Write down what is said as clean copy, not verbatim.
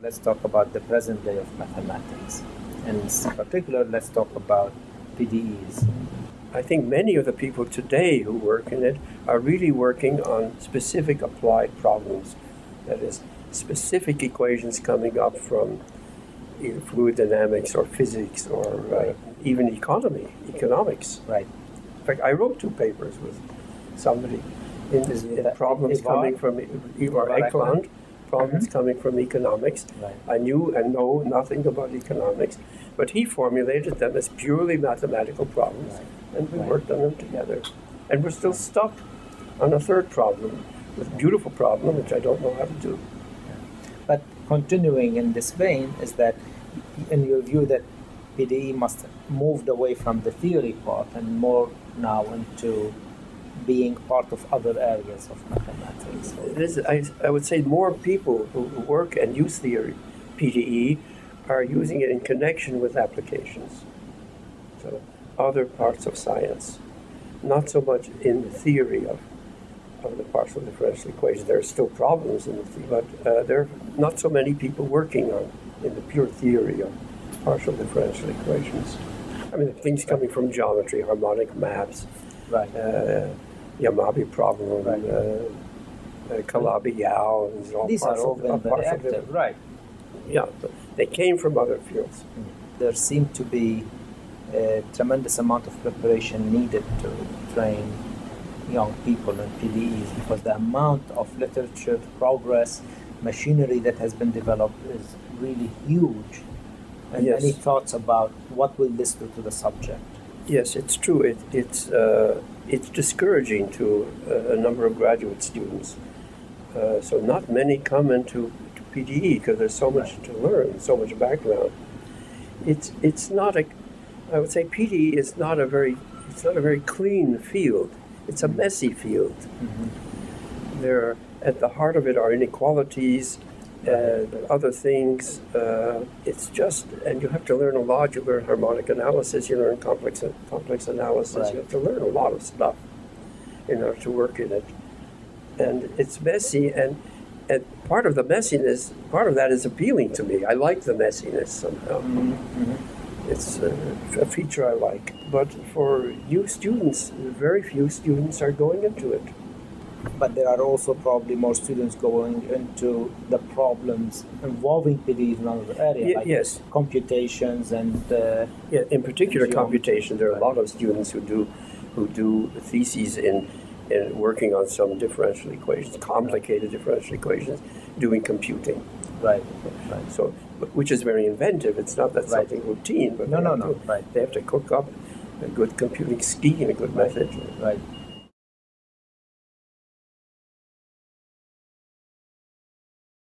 Let's talk about the present day of mathematics. And in particular, let's talk about PDEs. I think many of the people today who work in it are really working on specific applied problems. That is, specific equations coming up from either fluid dynamics or physics or even economics. Right. In fact, I wrote 2 papers with somebody in problems coming from Ivar Ekland, problems coming from economics. Right. I knew and know nothing about economics, but he formulated them as purely mathematical problems, and we worked on them together. And we're still stuck on a third problem, this beautiful problem, which I don't know how to do. But continuing in this vein is that, in your view, that PDE must have moved away from the theory part and more now into being part of other areas of mathematics. It is, I would say more people who work and use theory, PDE, are using it in connection with applications. So other parts of science, not so much in the theory of the partial differential equation. There are still problems in the theory, but there are not so many people working in the pure theory of partial differential equations. I mean, things coming from geometry, harmonic maps, Right. Yamabe problem, Calabi-Yau, and all These are all very active, different. right? Yeah, but they came from other fields. There seemed to be a tremendous amount of preparation needed to train young people in PDEs because the amount of literature, progress, machinery that has been developed is really huge. And Yes. any thoughts about what will this do to the subject? Yes, it's true. It's discouraging to a number of graduate students. So not many come into PDE because there's so much to learn, so much background. It's not a. I would say PDE is not a very. It's not a very clean field. It's a messy field. Mm-hmm. There, at the heart of it, are inequalities and other things. It's just, and you have to learn a lot. You learn harmonic analysis. You learn complex analysis. Right. You have to learn a lot of stuff in order to work in it. And it's messy, and part of the messiness, part of that is appealing to me. I like the messiness somehow. Mm-hmm. It's a feature I like. But for new students, very few students are going into it. But there are also probably more students going into the problems involving PDEs in another area, like yes, computations and in particular geometry. computation. There are a lot of students who do theses in working on some differential equations, complicated differential equations, doing computing. Right. So, which is very inventive. It's not that something routine, but No. Right. they have to cook up a good computing scheme, a good method. Right.